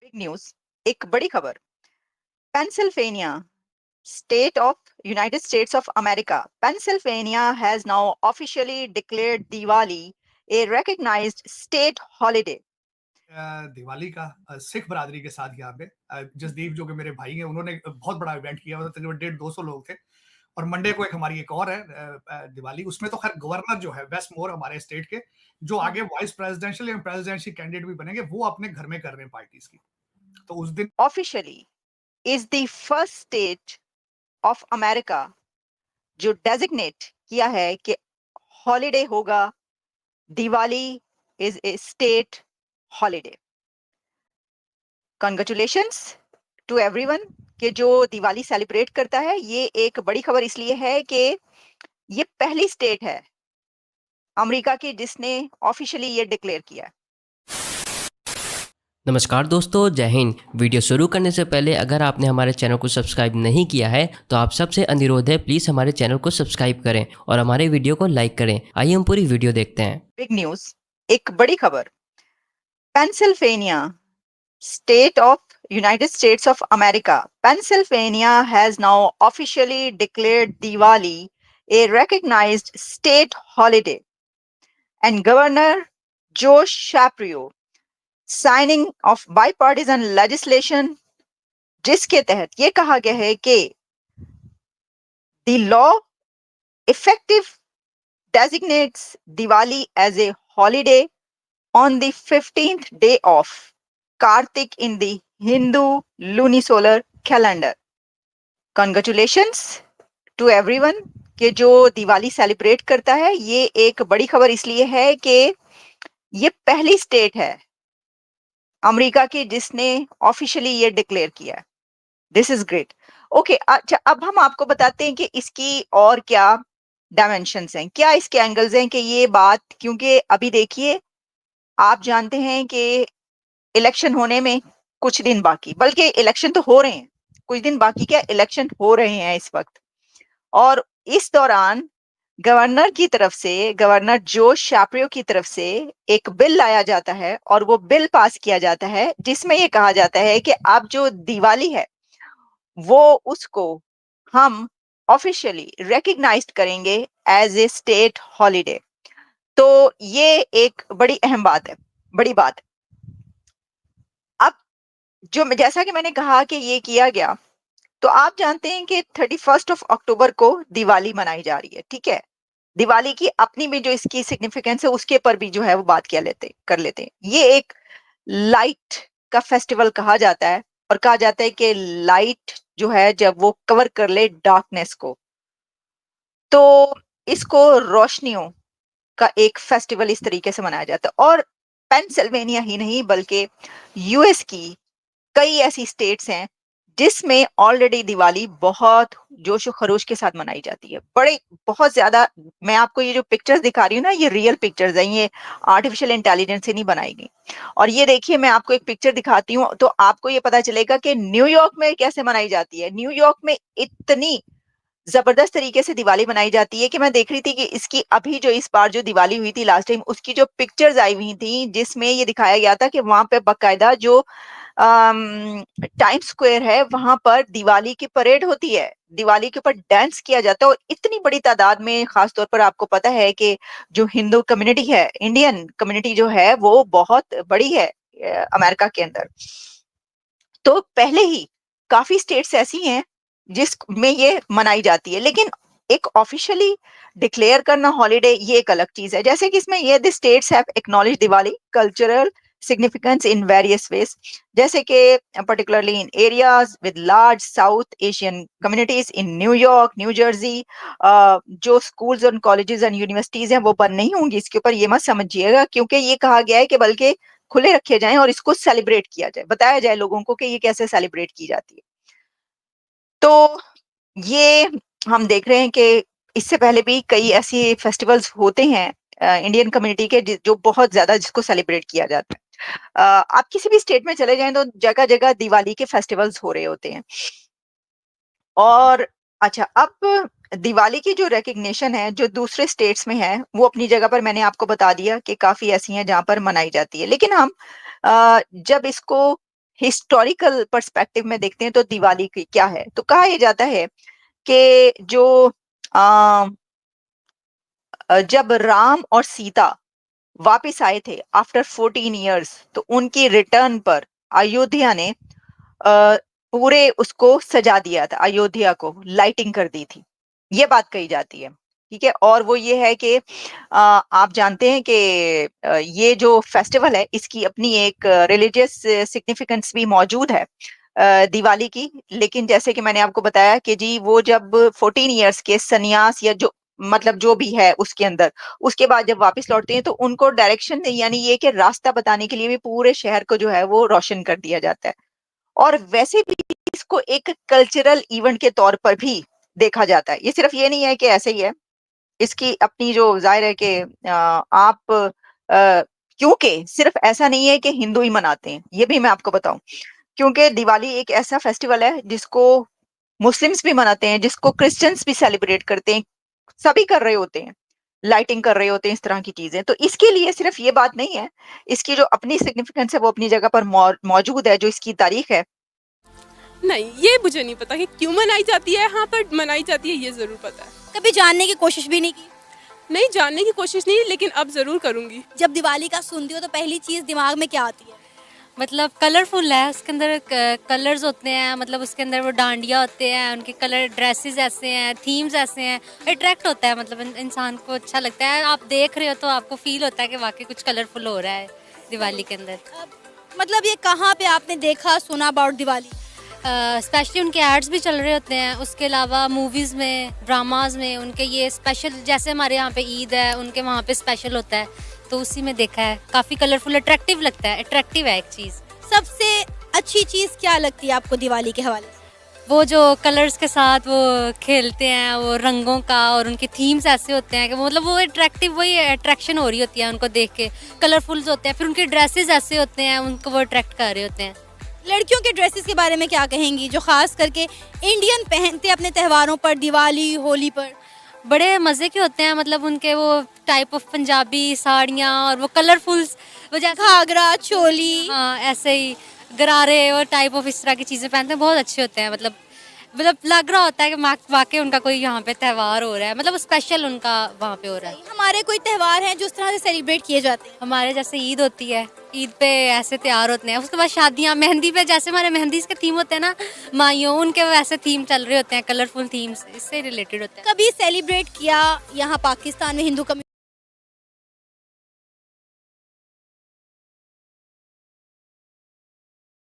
Big news, एक बड़ी खबर। Pennsylvania, state of United States of America, Pennsylvania has now officially declared Diwali a recognized state holiday. Diwali का सिख बरादरी के साथ यहाँ पे जसदीप जो कि मेरे भाई हैं उन्होंने बहुत बड़ा इवेंट किया हुआ था, तकरीबन 150-200 लोग थे। और मंडे को एक हमारी एक और है दिवाली, उसमें तो खैर गवर्नर जो है वेस्टमोर हमारे स्टेट के, जो आगे वाइस प्रेसिडेंशियल या प्रेसिडेंशियल कैंडिडेट भी बनेंगे, वो अपने घर में कर रहे हैं पार्टीज की। तो उस दिन Officially is the first state of America जो डेजिग्नेट किया है कि हॉलिडे होगा, Diwali is a state holiday. Congratulations to everyone कि जो दिवाली सेलिब्रेट करता है। ये एक बड़ी खबर इसलिए है कि ये पहली स्टेट है अमेरिका की जिसने ऑफिशियली ये डिक्लेयर किया है। नमस्कार दोस्तों, जय हिंद। वीडियो शुरू करने से पहले अगर आपने हमारे चैनल को सब्सक्राइब नहीं किया है तो आप सबसे अनुरोध है, प्लीज़ हमारे चैनल को सब्सक्राइब करें और हमारे वीडियो को लाइक करें। आइए हम पूरी वीडियो देखते हैं। बिग न्यूज, एक बड़ी खबर। Pennsylvania, state of United states of America, Pennsylvania has now officially declared Diwali A recognized state holiday and Governor Joe Shapiro signing of bipartisan legislation जिसके तहत ये कहा गया है कि the law effective designates Diwali as a holiday on the 15th day of Kartik in the Hindu lunisolar calendar. Congratulations to everyone कि जो Diwali celebrate करता है। ये एक बड़ी खबर इसलिए है कि ये पहली स्टेट है अमेरिका की जिसने ऑफिशियली ये डिक्लेयर किया है। This is great. ओके, अच्छा अब हम आपको बताते हैं कि इसकी और क्या डायमेंशंस हैं, क्या इसके एंगल्स हैं कि ये बात, क्योंकि अभी देखिए आप जानते हैं कि इलेक्शन होने में कुछ दिन बाकी, बल्कि इलेक्शन तो हो रहे हैं, कुछ दिन बाकी क्या इलेक्शन हो रहे हैं इस वक्त। और इस दौरान गवर्नर की तरफ से, गवर्नर जो शाप्रियो की तरफ से एक बिल लाया जाता है और वो बिल पास किया जाता है जिसमें ये कहा जाता है कि अब जो दिवाली है वो उसको हम ऑफिशियली रिकग्नाइज्ड करेंगे एज ए स्टेट हॉलिडे। तो ये एक बड़ी अहम बात है, बड़ी बात। अब जो जैसा कि मैंने कहा कि ये किया गया, तो आप जानते हैं कि 31 अक्टूबर को दिवाली मनाई जा रही है, ठीक है। दिवाली की अपनी भी जो इसकी सिग्निफिकेंस है उसके पर भी जो है वो बात कर लेते हैं। ये एक लाइट का फेस्टिवल कहा जाता है और कहा जाता है कि लाइट जो है जब वो कवर कर ले डार्कनेस को, तो इसको रोशनियों का एक फेस्टिवल इस तरीके से मनाया जाता है। और पेंसिल्वेनिया ही नहीं बल्कि यूएस की कई ऐसी स्टेट्स हैं जिसमें ऑलरेडी दिवाली बहुत जोश और खरोश के साथ मनाई जाती है, बड़े बहुत ज्यादा। मैं आपको ये जो पिक्चर्स दिखा रही हूँ ना, ये रियल पिक्चर्स हैं, ये आर्टिफिशियल इंटेलिजेंस से नहीं बनाई गई। और ये देखिए, मैं आपको एक पिक्चर दिखाती हूँ तो आपको ये पता चलेगा कि न्यूयॉर्क में कैसे मनाई जाती है। न्यूयॉर्क में इतनी जबरदस्त तरीके से दिवाली मनाई जाती है कि मैं देख रही थी कि इसकी अभी जो इस बार जो दिवाली हुई थी लास्ट टाइम, उसकी जो पिक्चर्स आई हुई थी जिसमें ये दिखाया गया था कि वहां पे बकायदा जो टाइम स्क्वायर है वहां पर दिवाली की परेड होती है, दिवाली के ऊपर डांस किया जाता है। और इतनी बड़ी तादाद में, खास तौर पर आपको पता है कि जो हिंदू कम्युनिटी है, इंडियन कम्युनिटी जो है वो बहुत बड़ी है अमेरिका के अंदर। तो पहले ही काफी स्टेट्स ऐसी हैं जिसमें ये मनाई जाती है, लेकिन एक ऑफिशियली डिक्लेयर करना हॉलिडे ये एक अलग चीज है। जैसे कि इसमें ये the states have acknowledge Diwali cultural significance in various ways, जैसे कि particularly in areas with large South Asian communities in New York, New Jersey, जो schools और colleges and universities हैं वो बंद नहीं होंगी। इसके ऊपर ये मत समझिएगा, क्योंकि ये कहा गया है कि बल्कि खुले रखे जाएं और इसको सेलिब्रेट किया जाए, बताया जाए लोगों को कि ये कैसे सेलिब्रेट की जाती है। तो ये हम देख रहे हैं कि इससे पहले भी कई ऐसे फेस्टिवल्स होते हैं इंडियन कम्युनिटी के जो बहुत ज्यादा जिसको सेलिब्रेट किया जाता है। आप किसी भी स्टेट में चले जाएं तो जगह जगह दिवाली के फेस्टिवल्स हो रहे होते हैं। और अच्छा, अब दिवाली की जो रिकग्निशन है जो दूसरे स्टेट्स में है वो अपनी जगह पर मैंने आपको बता दिया कि काफी ऐसी हैं जहां पर मनाई जाती है। लेकिन हम जब इसको हिस्टोरिकल पर्सपेक्टिव में देखते हैं तो दिवाली की क्या है, तो कहा यह जाता है कि जो जब राम और सीता वापिस आए थे आफ्टर 14 इयर्स, तो उनकी रिटर्न पर अयोध्या ने पूरे उसको सजा दिया था, अयोध्या को लाइटिंग कर दी थी, ये बात कही जाती है। ठीक है, और वो ये है कि आप जानते हैं कि ये जो फेस्टिवल है इसकी अपनी एक रिलीजियस सिग्निफिकेंस भी मौजूद है दिवाली की। लेकिन जैसे कि मैंने आपको बताया कि जी वो जब 14 इयर्स के सन्यास या जो मतलब जो भी है उसके अंदर, उसके बाद जब वापस लौटते हैं तो उनको डायरेक्शन यानी ये कि रास्ता बताने के लिए भी पूरे शहर को जो है वो रोशन कर दिया जाता है। और वैसे भी इसको एक कल्चरल इवेंट के तौर पर भी देखा जाता है, ये सिर्फ ये नहीं है कि ऐसे ही है, इसकी अपनी जो जाहिर है कि आप क्योंकि सिर्फ ऐसा नहीं है कि हिंदू ही मनाते हैं, ये भी मैं आपको बताऊं, क्योंकि दिवाली एक ऐसा फेस्टिवल है जिसको मुस्लिम्स भी मनाते हैं, जिसको क्रिश्चियंस भी सेलिब्रेट करते हैं, सभी कर रहे होते हैं, लाइटिंग कर रहे होते हैं, इस तरह की चीजें। तो इसके लिए सिर्फ ये बात नहीं है, इसकी जो अपनी सिग्निफिकेंस है वो अपनी जगह पर मौजूद है, जो इसकी तारीख है। नहीं, ये मुझे नहीं पता कि क्यों मनाई जाती है, हाँ पर मनाई जाती है ये ज़रूर पता है। कभी जानने की कोशिश भी नहीं की? नहीं, जानने की कोशिश नहीं, लेकिन अब ज़रूर करूँगी। जब दिवाली का सुनती हो तो पहली चीज़ दिमाग में क्या आती है? मतलब कलरफुल है, उसके अंदर कलर्स होते हैं, मतलब उसके अंदर वो डांडिया होते हैं, उनके कलर ड्रेसेस ऐसे हैं, थीम्स ऐसे हैं, अट्रैक्ट होता है, मतलब इंसान को अच्छा लगता है। आप देख रहे हो तो आपको फील होता है कि वाकई कुछ कलरफुल हो रहा है दिवाली के अंदर। मतलब ये कहाँ पे आपने देखा सुना अबाउट दिवाली? स्पेशली उनके एड्स भी चल रहे होते हैं, उसके अलावा मूवीज़ में, ड्रामाज में उनके ये स्पेशल, जैसे हमारे यहाँ पे ईद है उनके वहाँ पे स्पेशल होता है, तो उसी में देखा है, काफ़ी कलरफुल अट्रैक्टिव लगता है, अट्रैक्टिव है एक चीज़। सबसे अच्छी चीज़ क्या लगती है आपको दिवाली के हवाले से? वो जो कलर्स के साथ वो खेलते हैं, वो रंगों का, और उनके थीम्स ऐसे होते हैं कि मतलब वो अट्रैक्टिव, वही अट्रैक्शन हो रही होती है उनको देख के, कलरफुल्स होते हैं, फिर उनके ड्रेसेस ऐसे होते हैं, उनको वो अट्रैक्ट कर रहे होते हैं। लड़कियों के ड्रेसेस के बारे में क्या कहेंगी जो खास करके इंडियन पहनते हैं अपने त्योहारों पर, दिवाली होली पर? बड़े मज़े के होते हैं, मतलब उनके वो टाइप ऑफ पंजाबी साड़ियाँ और वो कलरफुल्स, वो जैसे घाघरा चोली, हाँ ऐसे ही गरारे और टाइप ऑफ इस तरह की चीज़ें पहनते हैं, बहुत अच्छे होते हैं। मतलब लग रहा होता है कि वाकई उनका कोई यहाँ पे त्यौहार हो रहा है, मतलब स्पेशल उनका वहाँ पे हो रहा है। हमारे कोई त्यौहार हैं जो इस तरह से सेलिब्रेट किए जाते हैं? हमारे जैसे ईद होती है, ईद पे ऐसे त्यौहार होते हैं, उसके बाद शादियाँ, मेहंदी पे जैसे हमारे मेहंदी के थीम होते हैं ना माइयों, उनके वैसे थीम चल रहे होते हैं, कलरफुल थीम्स, इससे रिलेटेड होते हैं। कभी सेलिब्रेट किया यहाँ पाकिस्तान में हिंदू कम्युनिटी?